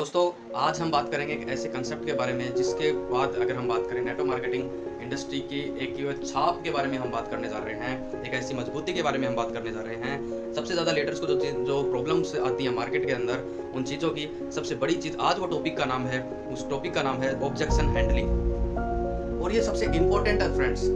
दोस्तों, आज हम बात करेंगे एक ऐसे कंसेप्ट के बारे में जिसके बाद अगर हम बात करें नेटवर्क मार्केटिंग इंडस्ट्री की एक छाप के बारे में हम बात करने जा रहे हैं। एक ऐसी मजबूती के बारे में हम बात करने जा रहे हैं। सबसे ज़्यादा लीडर्स को जो प्रॉब्लम्स आती है मार्केट के अंदर, उन चीज़ों की सबसे बड़ी चीज़ आज वो टॉपिक का नाम है, उस टॉपिक का नाम है ऑब्जेक्शन हैंडलिंग। और ये सबसे इम्पोर्टेंट है फ्रेंड्स।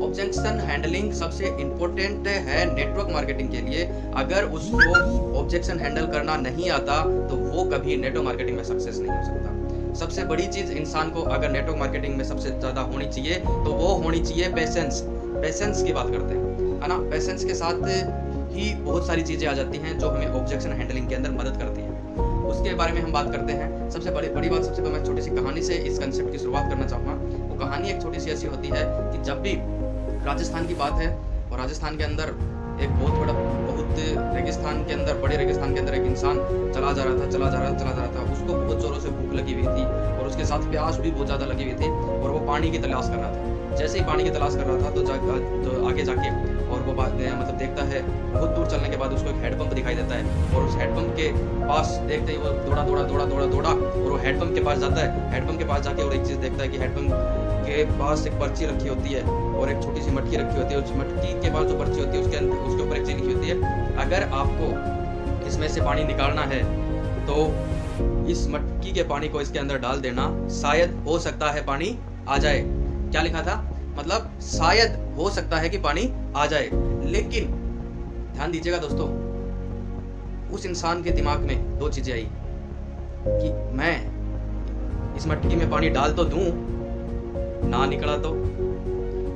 ऑब्जेक्शन हैंडलिंग सबसे इम्पोर्टेंट है नेटवर्क मार्केटिंग के लिए। अगर उसको ऑब्जेक्शन हैंडल करना नहीं आता तो वो कभी नेटवर्क मार्केटिंग में सक्सेस नहीं हो सकता। सबसे बड़ी चीज इंसान को अगर नेटवर्क मार्केटिंग में सबसे ज्यादा होनी चाहिए तो वो होनी चाहिए पेशेंस। पेशेंस की बात करते हैं, है ना। पेशेंस के साथ ही बहुत सारी चीजें आ जाती हैं जो हमें ऑब्जेक्शन हैंडलिंग के अंदर मदद करती हैं। उसके बारे में हम बात करते हैं। सबसे बड़ी बात, सबसे पहले मैं छोटी सी कहानी से इस कंसेप्ट की शुरुआत करना चाहूँगा। वो कहानी एक छोटी सी ऐसी होती है कि जब भी राजस्थान की बात है और राजस्थान के अंदर एक बहुत रेगिस्तान के अंदर, बड़े रेगिस्तान के अंदर एक इंसान चला जा रहा था। उसको बहुत जोरों से भूख लगी हुई थी और उसके साथ प्यास भी बहुत ज़्यादा लगी हुई थी और वो पानी की तलाश कर रहा था। जैसे ही पानी की तलाश कर रहा था तो आगे जाके और वो मतलब देखता है, बहुत दूर चलने के बाद उसको एक हैंडपंप दिखाई देता है और उस हैंडपंप के पास देखते ही वो दौड़ा और वो हैंडपंप के पास जाता है। हैंडपंप के पास जाके और एक चीज़ देखता है कि हैंडपंप के पास एक पर्ची रखी होती है और एक छोटी सी मटकी रखी होती है। उस मटकी के पास जो पर्ची होती है उसके ऊपर एक चीज लिखी होती है, अगर आपको इसमें से पानी निकालना है तो इस मटकी के पानी को इसके अंदर डाल देना, शायद हो सकता है पानी आ जाए। क्या लिखा था? मतलब शायद हो सकता है कि पानी आ जाए। लेकिन ध्यान दीजिएगा दोस्तों, उस इंसान के दिमाग में दो चीजें आई कि मैं इस मटकी में पानी डाल तो दूं, ना निकला तो।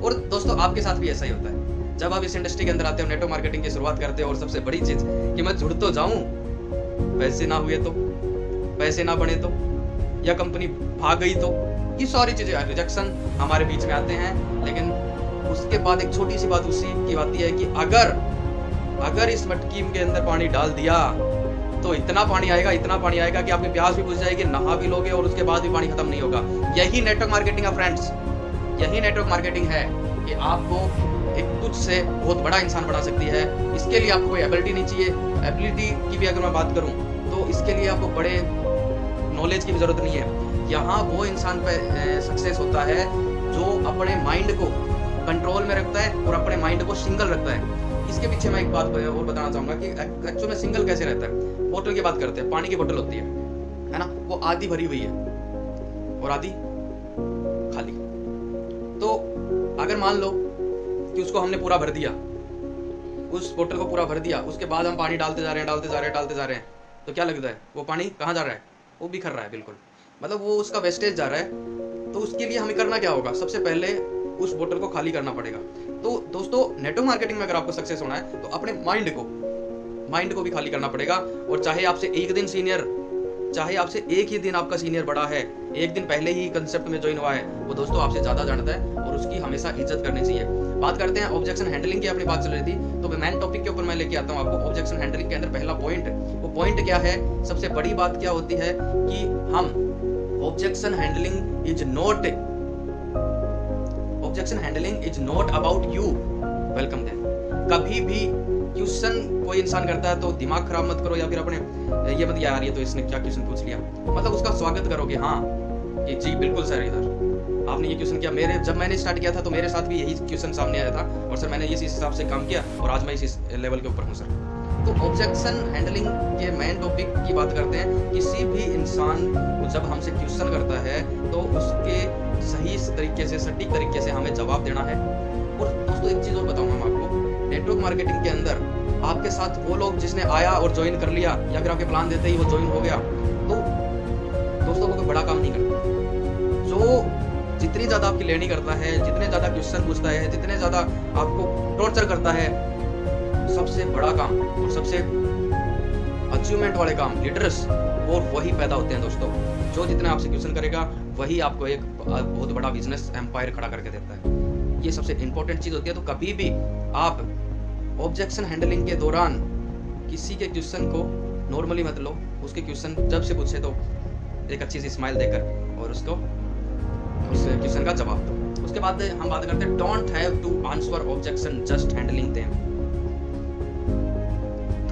और दोस्तों, आपके साथ भी ऐसा ही होता है। जब आप इस इंडस्ट्री के अंदर आते हो, नेटवर्क मार्केटिंग की शुरुआत करते हो और सबसे बड़ी चीज कि मैं जुड़ तो जाऊं, पैसे ना हुए तो, पैसे ना बने तो, या कंपनी भाग गई तो, ये सारी चीजें रिजेक्शन हमारे बीच में आते हैं। लेकिन उसके बाद एक छोटी सी बात उसी की आती है कि अगर इस मटकी के अंदर पानी डाल दिया तो इतना पानी आएगा कि आपकी प्यास भी बुझ जाएगी, नहा भी लोगे और उसके बाद भी पानी खत्म नहीं होगा। यही नेटवर्क मार्केटिंग है फ्रेंड्स, यही नेटवर्क मार्केटिंग है कि आपको एक तुझ से बहुत बड़ा इंसान बना सकती है। इसके लिए आपको कोई एबिलिटी नहीं चाहिए। एबिलिटी की भी अगर मैं बात करूं तो इसके लिए आपको बड़े नॉलेज की भी जरूरत नहीं है। यहाँ वो इंसान पे सक्सेस होता है जो अपने माइंड को कंट्रोल में रखता है और अपने माइंड को सिंगल रखता है। इसके पीछे मैं एक बात और बताना चाहूंगा कि एक्चुअल में सिंगल कैसे रहता है। बोतल की बात करते हैं, पानी की बोतल होती है ना, वो आधी भरी हुई है और आधी खाली। तो अगर मान लो कि उसको हमने पूरा भर दिया, उस बोतल को पूरा भर दिया, उसके बाद हम पानी डालते जा रहे हैं, तो क्या लगता है वो पानी कहाँ जा रहा है? वो बिखर रहा है, बिल्कुल। मतलब वो उसका वेस्टेज जा रहा है। तो उसके लिए हमें करना क्या होगा? सबसे पहले उस बोतल को खाली करना पड़ेगा। तो दोस्तों, नेटवर्क मार्केटिंग में अगर आपको सक्सेस होना है तो अपने माइंड को भी खाली करना पड़ेगा। और चाहे आपसे एक ही दिन आपका सीनियर बड़ा है, एक दिन पहले ही कंसेप्ट में ज्वाइन हुआ है, वो दोस्तों आपसे ज्यादा जानता है और उसकी हमेशा इज्जत करनी चाहिए। बात करते हैं ऑब्जेक्शन हैंडलिंग की, अपनी बात चल रही थी तो मेन टॉपिक के ऊपर मैं लेके आता हूँ आपको। ऑब्जेक्शन हैंडलिंग के अंदर पहला पॉइंट, वो पॉइंट क्या है? सबसे बड़ी बात क्या होती है कि हम objection handling is not about you. Welcome there. कभी भी क्वेश्चन कोई इंसान करता है तो दिमाग खराब मत करो या फिर अपने ये मत यार ये तो इसने क्या क्वेश्चन पूछ लिया, मतलब उसका स्वागत करोगे। हाँ ये जी बिल्कुल सर, इधर आपने ये क्वेश्चन किया। जब मैंने स्टार्ट किया था तो मेरे साथ भी यही क्वेश्चन सामने आया था और सर मैंने इस हिसाब से काम किया और आज मैं इस लेवल के ऊपर हूँ सर। तो ऑब्जेक्शन हैंडलिंग के मेन टॉपिक की बात करते हैं। किसी भी इंसान को जब हमसे क्वेश्चन करता है तो उसके सही तरीके से, सटीक तरीके से हमें जवाब देना है। और दोस्तों, एक चीज और बताऊंगा मैं आपको, नेटवर्क मार्केटिंग के अंदर आपके साथ वो लोग जिसने आया और ज्वाइन कर लिया या फिर आपके प्लान देते ही वो ज्वाइन हो गया, तो दोस्तों वो कोई बड़ा काम नहीं करता। जो जितनी ज्यादा आपकी लेनी करता है, जितने ज्यादा क्वेश्चन पूछता है, जितने ज्यादा आपको टॉर्चर करता है, सबसे बड़ा काम और सबसे अचीवमेंट वाले काम लीडर्स वो वही पैदा होते हैं दोस्तों। जो जितना आपसे क्वेश्चन करेगा वही आपको एक बहुत बड़ा बिजनेस एम्पायर खड़ा करके देता है। ये सबसे इंपॉर्टेंट चीज होती है। तो कभी भी आप ऑब्जेक्शन हैंडलिंग के दौरान किसी के क्वेश्चन को नॉर्मली मत लो। उसके क्वेश्चन जब से पूछे तो एक अच्छी सी स्माइल देकर और उसको उस क्वेश्चन का जवाब दो। उसके बाद हम बात करते हैं don't have to answer objection, just handling them.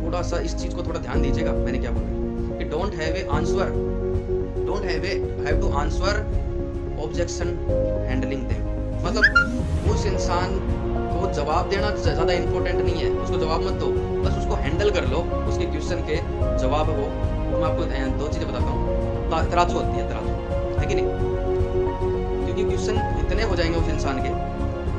थोड़ा सा इस चीज को थोड़ा ध्यान दीजिएगा, मैंने क्या बोला कि don't have a answer don't have to answer objection handling them. मतलब उस इंसान को जवाब देना ज़्यादा इंपॉर्टेंट नहीं है, उसको जवाब मत दो, बस उसको हैंडल कर लो, उसके क्वेश्चन के जवाब वो। मैं आपको 2 चीज़ें बताता हूँ। तराजू होती है, तराजू है कि नहीं, क्योंकि क्वेश्चन इतने हो जाएंगे उस इंसान के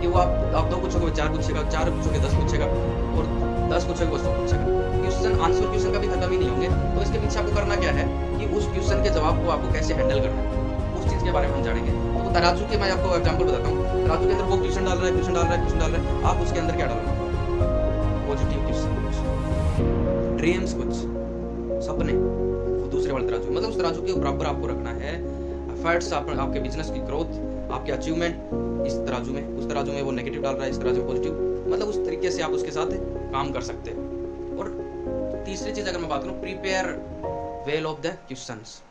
कि वो आप 2 पूछोगे 4 पूछेगा, 4 पूछोगे 10 पूछेगा, और 10 पूछोगे वो 100 पूछेगा। क्वेश्चन कभी खत्म ही नहीं होंगे। तो इसके पीछे आपको करना क्या है कि उस क्वेश्चन के जवाब को आपको कैसे हैंडल करना है, उस चीज़ के बारे में हम जानेंगे। तो तराजू के मैं आपको एग्जांपल बताता हूँ। तराजू के अंदर वो क्वेश्चन डाल रहा है, आप उसके अंदर क्या डालोगे? पॉजिटिव क्वेश्चन कुछ, ड्रीम्स कुछ, सपने, वो दूसरे वाले तराजू। मतलब उस तराजू के बराबर आपको रखना है एफर्ट्स, आपके बिजनेस की ग्रोथ, आपके अचीवमेंट इस तराजू में, उस तराजू में वो नेगेटिव डाल रहा है, इस तराजू में पॉजिटिव। मतलब उस तरीके से आप उसके साथ काम कर सकते हो। और तीसरी चीज़ अगर मैं बात करूँ, prepare well of the questions,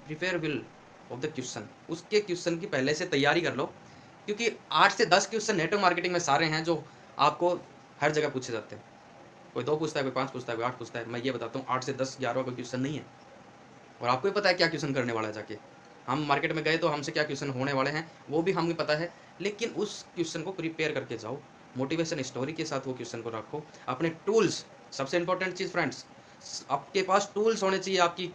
prepare will of the question, उसके क्वेश्चन की पहले से तैयारी कर लो, क्योंकि 8 से 10 क्वेश्चन नेटवर्क मार्केटिंग में सारे हैं जो आपको हर जगह पूछे जाते हैं। कोई 2 पूछता है, कोई 5 पूछता है, कोई 8 पूछता है। मैं ये बताता हूँ 8 से 10 11 कोई क्वेश्चन नहीं है, और आपको ही पता है क्या क्वेश्चन करने वाला है। जाके हम मार्केट में गए तो हमसे क्या क्वेश्चन होने वाले हैं वो भी हमें पता है, लेकिन उस क्वेश्चन को प्रिपेयर करके जाओ, मोटिवेशन स्टोरी के साथ वो क्वेश्चन को रखो। अपने टूल्स, सबसे इंपॉर्टेंट चीज़ फ्रेंड्स, आपके पास टूल्स होने चाहिए, आपकी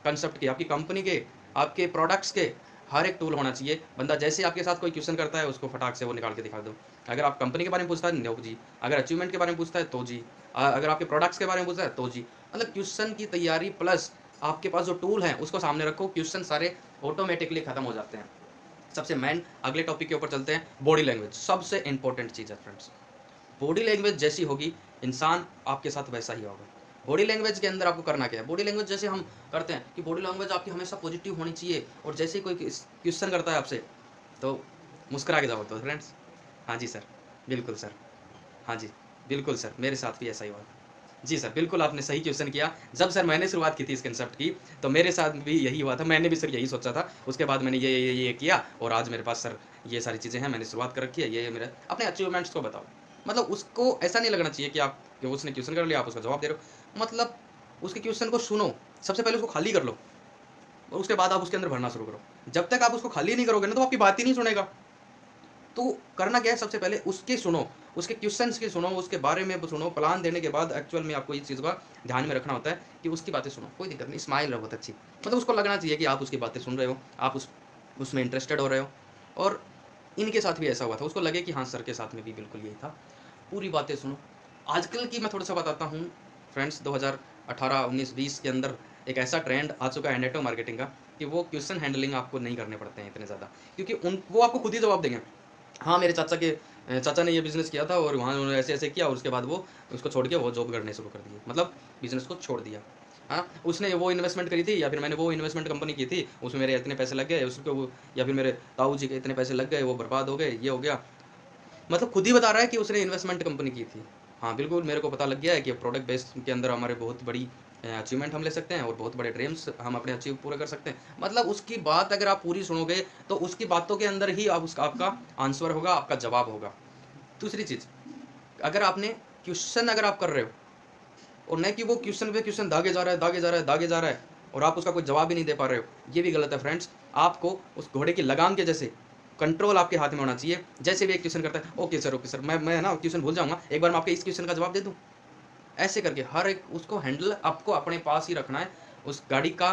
कंसेप्ट के, आपकी कंपनी के, आपके प्रोडक्ट्स के, हर एक टूल होना चाहिए। बंदा जैसे आपके साथ कोई क्वेश्चन करता है उसको फटाक से वो निकाल के दिखा दो। अगर आप कंपनी के बारे में पूछता है नो जी, अगर अचीवमेंट के बारे में पूछता है तो जी, अगर आपके प्रोडक्ट्स के बारे में पूछता है तो जी। मतलब क्वेश्चन की तैयारी प्लस आपके पास जो टूल है उसको सामने रखो, क्वेश्चन सारे ऑटोमेटिकली खत्म हो जाते हैं। सबसे मेन अगले टॉपिक के ऊपर चलते हैं, बॉडी लैंग्वेज। सबसे इंपॉर्टेंट चीज़ है फ्रेंड्स, बॉडी लैंग्वेज जैसी होगी इंसान आपके साथ वैसा ही होगा। बॉडी लैंग्वेज के अंदर आपको करना क्या है, बॉडी लैंग्वेज जैसे हम करते हैं कि बॉडी लैंग्वेज आपकी हमेशा पॉजिटिव होनी चाहिए, और जैसे ही कोई क्वेश्चन करता है आपसे तो मुस्कुरा के जवाब दो फ्रेंड्स। हाँ जी सर, बिल्कुल सर, हाँ जी बिल्कुल सर, मेरे साथ भी ऐसा ही हुआ। जी सर, बिल्कुल आपने सही क्वेश्चन किया। जब सर मैंने शुरुआत की थी इस कंसेप्ट की तो मेरे साथ भी यही हुआ था, मैंने भी सर यही सोचा था। उसके बाद मैंने ये किया, और आज मेरे पास सर ये सारी चीज़ें हैं, मैंने शुरुआत कर रखी है। ये मेरे अपने अचीवमेंट्स को बताओ। मतलब उसको ऐसा नहीं लगना चाहिए कि उसने क्वेश्चन कर लिया आप उसका जवाब दे रहे हो। मतलब उसके क्वेश्चन को सुनो, सबसे पहले उसको खाली कर लो, और उसके बाद आप उसके अंदर भरना शुरू करो। जब तक आप उसको खाली नहीं करोगे ना तो आपकी बात ही नहीं सुनेगा। तो करना क्या है, सबसे पहले उसके सुनो, उसके क्वेश्चंस की सुनो, उसके बारे में सुनो। प्लान देने के बाद एक्चुअल में आपको इस चीज़ का ध्यान में रखना होता है कि उसकी बातें सुनो, कोई दिक्कत नहीं, स्माइल रहो बहुत अच्छी। मतलब उसको लगना चाहिए कि आप उसकी बातें सुन रहे हो, आप उसमें इंटरेस्टेड हो रहे हो। और इनके साथ भी ऐसा हुआ था, उसको लगे कि हाँ सर के साथ में भी बिल्कुल यही था। पूरी बातें सुनो। आजकल की मैं थोड़ा सा बताता हूँ फ्रेंड्स, 2018, 19, 20 के अंदर एक ऐसा ट्रेंड आ चुका है नेटवर्क मार्केटिंग का कि वो क्वेश्चन हैंडलिंग आपको नहीं करने पड़ते हैं इतने ज़्यादा, क्योंकि वो आपको खुद ही जवाब देंगे। हाँ, मेरे चाचा ने ये बिज़नेस किया था और वहाँ उन्होंने ऐसे-ऐसे किया, और उसके बाद वो उसको छोड़ के वो जॉब करने शुरू कर दिए, मतलब बिज़नेस को छोड़ दिया। हाँ, उसने वो इन्वेस्टमेंट करी थी, या फिर मैंने वो इन्वेस्टमेंट कंपनी की थी, उसमें मेरे इतने पैसे लग गए, उसको वो, या फिर मेरे ताऊ जी के इतने पैसे लग गए, वो बर्बाद हो गए, ये हो गया। मतलब खुद ही बता रहा है कि उसने इन्वेस्टमेंट कंपनी की थी। हाँ, बिल्कुल मेरे को पता लग गया है कि प्रोडक्ट बेस के अंदर हमारे बहुत बड़ी अचीवमेंट हम ले सकते हैं, और बहुत बड़े ड्रीम्स हम अपने अचीव पूरे कर सकते हैं। मतलब उसकी बात अगर आप पूरी सुनोगे तो उसकी बातों के अंदर ही आपका आंसर होगा, आपका जवाब होगा। दूसरी चीज़, अगर आप कर रहे हो और नहीं कि वो क्वेश्चन पे क्वेश्चन दागे जा रहा है और आप उसका कोई जवाब ही नहीं दे पा रहे हो, ये भी गलत है फ्रेंड्स। आपको उस घोड़े की लगाम के जैसे कंट्रोल आपके हाथ में होना चाहिए। जैसे भी एक क्वेश्चन करता है, ओके सर, मैं ना क्वेश्चन भूल जाऊंगा, एक बार मैं आपके इस क्वेश्चन का जवाब दे दूं। ऐसे करके हर एक उसको हैंडल आपको अपने पास ही रखना है। उस गाड़ी का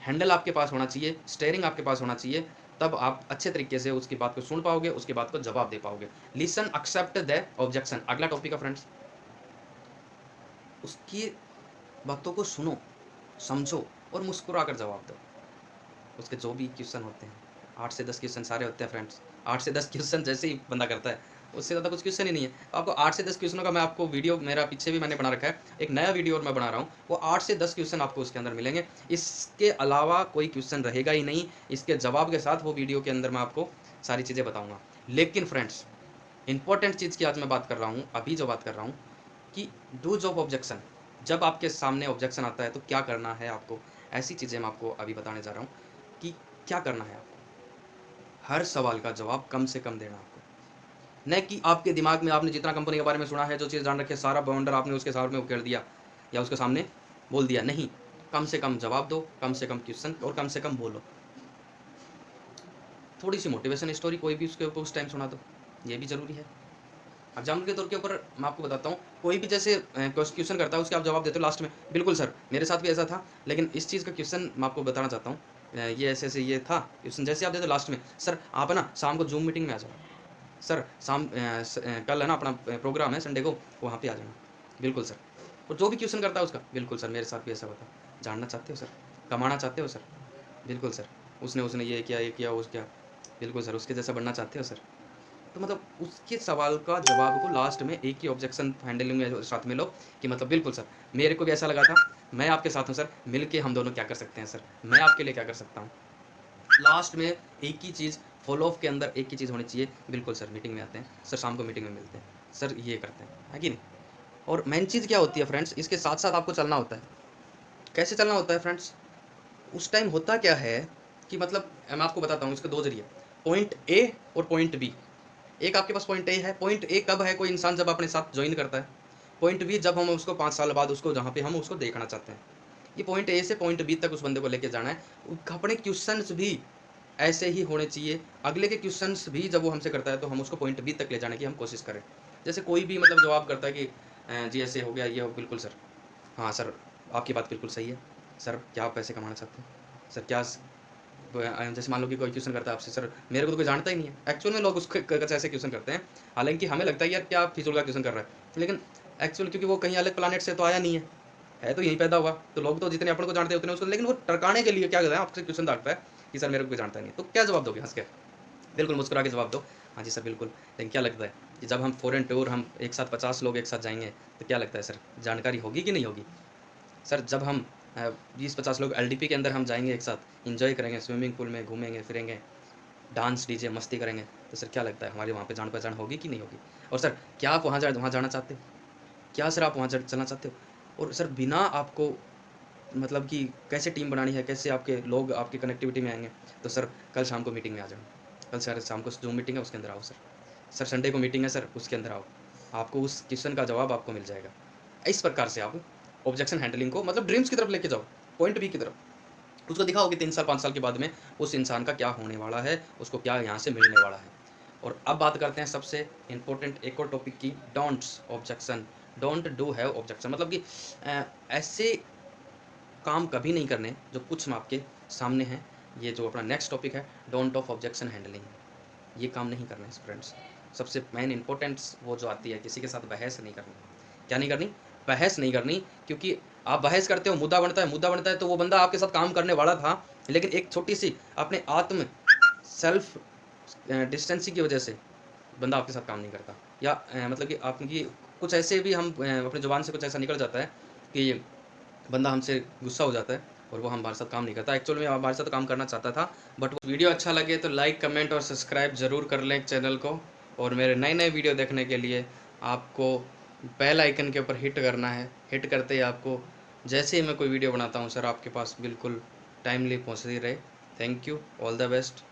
हैंडल आपके पास होना चाहिए, स्टीयरिंग आपके पास होना चाहिए, तब आप अच्छे तरीके से उसकी बात को सुन पाओगे, उसकी बात को जवाब दे पाओगे। लिसन, एक्सेप्ट द ऑब्जेक्शन, अगला टॉपिक है फ्रेंड्स। उसकी बातों को सुनो, समझो और मुस्कुरा कर जवाब दो। उसके जो भी क्वेश्चन होते हैं, 8 से 10 क्वेश्चन सारे होते हैं फ्रेंड्स। 8 से 10 क्वेश्चन जैसे ही बंदा करता है, उससे ज़्यादा कुछ क्वेश्चन ही नहीं है। तो आपको 8 से 10 क्वेश्चनों का मैं आपको वीडियो, मेरा पीछे भी मैंने बना रखा है, एक नया वीडियो और मैं बना रहा हूँ, वो 8 से 10 क्वेश्चन आपको उसके अंदर मिलेंगे। इसके अलावा कोई क्वेश्चन रहेगा ही नहीं। इसके जवाब के साथ वो वीडियो के अंदर मैं आपको सारी चीज़ें बताऊँगा। लेकिन फ्रेंड्स, इंपॉर्टेंट चीज़ की आज मैं बात कर रहा हूँ, अभी जो बात कर रहा हूँ कि डू जॉब ऑब्जेक्शन, जब आपके सामने ऑब्जेक्शन आता है तो क्या करना है आपको, ऐसी चीज़ें मैं आपको अभी बताने जा रहा हूँ कि क्या करना है आपको। हर सवाल का जवाब कम से कम देना आपको, न कि आपके दिमाग में आपने जितना कंपनी के बारे में सुना है, जो चीज़ जान रखी है, सारा बाउंडर आपने उसके सामने कर दिया या उसके सामने बोल दिया। नहीं, कम से कम जवाब दो, कम से कम क्वेश्चन और कम से कम बोलो। थोड़ी सी मोटिवेशन स्टोरी कोई भी उसके ऊपर उस टाइम सुना दो, ये भी ज़रूरी है। एग्जाम्पल के तौर के ऊपर मैं आपको बताता हूँ, कोई भी जैसे क्वेश्चन करता है उसके आप जवाब देते हो लास्ट में, बिल्कुल सर मेरे साथ भी ऐसा था, लेकिन इस चीज़ का क्वेश्चन मैं आपको बताना चाहता हूँ, ये ऐसे ऐसे ये था क्वेश्चन, जैसे आप देते हो लास्ट में, सर आप है ना शाम को जूम मीटिंग में आ जाओ, सर कल है ना अपना प्रोग्राम है संडे को, वहाँ पे आ जाना, बिल्कुल सर। और जो भी क्वेश्चन करता है उसका, बिल्कुल सर मेरे साथ भी ऐसा होता, जानना चाहते हो सर, कमाना चाहते हो सर, बिल्कुल सर, उसने उसने ये किया वो क्या, बिल्कुल सर, उसके जैसा बनना चाहते हो सर। तो मतलब उसके सवाल का जवाब को लास्ट में एक ही ऑब्जेक्शन हैंडलिंग में साथ में लो कि मतलब बिल्कुल सर मेरे को भी ऐसा लगा था, मैं आपके साथ हूँ सर, मिल के हम दोनों क्या कर सकते हैं सर, मैं आपके लिए क्या कर सकता हूँ। लास्ट में एक ही चीज़, फॉलो ऑफ के अंदर एक ही चीज़ होनी चाहिए, बिल्कुल सर मीटिंग में आते हैं सर, शाम को मीटिंग में मिलते हैं सर, ये करते हैं, है कि नहीं। और मेन चीज़ क्या होती है फ्रेंड्स, इसके साथ साथ आपको चलना होता है। कैसे चलना होता है फ्रेंड्स, उस टाइम होता क्या है कि मतलब मैं आपको बताता हूँ इसके दो जरिए, पॉइंट ए और पॉइंट बी। एक आपके पास पॉइंट ए है, पॉइंट ए कब है, कोई इंसान जब अपने साथ ज्वाइन करता है, पॉइंट बी जब हम उसको 5 साल बाद उसको जहाँ पे हम उसको देखना चाहते हैं। ये पॉइंट ए से पॉइंट बी तक उस बंदे को लेके जाना है। अपने क्वेश्चंस भी ऐसे ही होने चाहिए, अगले के क्वेश्चंस भी जब वो हमसे करता है तो हम उसको पॉइंट बी तक ले जाने की हम कोशिश करें। जैसे कोई भी मतलब जवाब करता है कि जी ऐसे हो गया, ये हो, बिल्कुल सर, हाँ सर आपकी बात बिल्कुल सही है सर, क्या आप पैसे कमाना चाहते हैं सर, क्या जैसे मान लो कि कोई क्वेश्चन करता है आपसे, सर मेरे को तो कोई जानता ही नहीं है, एक्चुअल में लोग उसको ऐसे क्वेश्चन करते हैं, हालांकि हमें लगता है यार क्या फिजूल का क्वेश्चन कर रहा है, लेकिन एक्चुअल क्योंकि वो कहीं अलग प्लानट से तो आया नहीं है तो यहीं पैदा हुआ, तो लोग तो जितने अपन को जानते हैं उतने उसको, लेकिन वो टरकाने के लिए क्या करता है, आपसे क्वेश्चन डालता है कि सर मेरे को कोई जानता नहीं, तो क्या जवाब दोगे हंस के, बिल्कुल मुस्कुरा के जवाब दो, हाँ जी सर बिल्कुल। लेकिन क्या लगता है कि जब हम फॉरेन टूर हम एक साथ 50 लोग एक साथ जाएंगे तो क्या लगता है सर, जानकारी होगी कि नहीं होगी सर। जब हम 20-50 लोग एलडीपी के अंदर हम जाएंगे एक साथ, इंजॉय करेंगे, स्विमिंग पूल में घूमेंगे फिरेंगे, डांस डीजे मस्ती करेंगे, तो सर क्या लगता है हमारी वहाँ पे जान पहचान होगी कि नहीं होगी। और सर क्या आप वहाँ जाना चाहते हो, क्या सर आप वहाँ चलना चाहते हो। और सर बिना आपको मतलब कि कैसे टीम बनानी है, कैसे आपके लोग आपकी कनेक्टिविटी में आएंगे, तो सर कल शाम को मीटिंग में आ जाओ, कल सर शाम को जूम मीटिंग है उसके अंदर आओ सर, सर संडे को मीटिंग है सर उसके अंदर आओ, आपको उस क्वेश्चन का जवाब आपको मिल जाएगा। इस प्रकार से आप ऑब्जेक्शन हैंडलिंग को मतलब ड्रीम्स की तरफ लेके जाओ, पॉइंट बी की तरफ, उसको दिखाओ कि 3 साल 5 साल के बाद में उस इंसान का क्या होने वाला है, उसको क्या यहाँ से मिलने वाला है। और अब बात करते हैं सबसे इम्पोर्टेंट एक और टॉपिक की, don'ts objection, don't do have objection, मतलब कि ऐसे काम कभी नहीं करने जो कुछ आपके सामने हैं। ये जो अपना नेक्स्ट टॉपिक है डोंट ऑफ ऑब्जेक्शन हैंडलिंग, ये काम नहीं करना है फ्रेंड्स। सबसे मेन इंपॉर्टेंट्स वो जो आती है, किसी के साथ बहस नहीं करनी। क्या नहीं करनी, बहस नहीं करनी, क्योंकि आप बहस करते हो मुद्दा बनता है तो वो बंदा आपके साथ काम करने वाला था, लेकिन एक छोटी सी अपने आत्म सेल्फ डिस्टेंसिंग की वजह से बंदा आपके साथ काम नहीं करता। या मतलब कि आपकी कुछ ऐसे भी हम अपनी ज़ुबान से कुछ ऐसा निकल जाता है कि बंदा हमसे गुस्सा हो जाता है और वो हमारे साथ काम नहीं करता, एक्चुअल में हमारे साथ काम करना चाहता था। बट वीडियो अच्छा लगे तो लाइक कमेंट और सब्सक्राइब ज़रूर कर लें चैनल को, और मेरे नए नए वीडियो देखने के लिए आपको बेल आइकन के ऊपर हिट करना है। हिट करते ही आपको जैसे ही मैं कोई वीडियो बनाता हूँ सर आपके पास बिल्कुल टाइमली पहुँचती रहे। Thank you, all the best.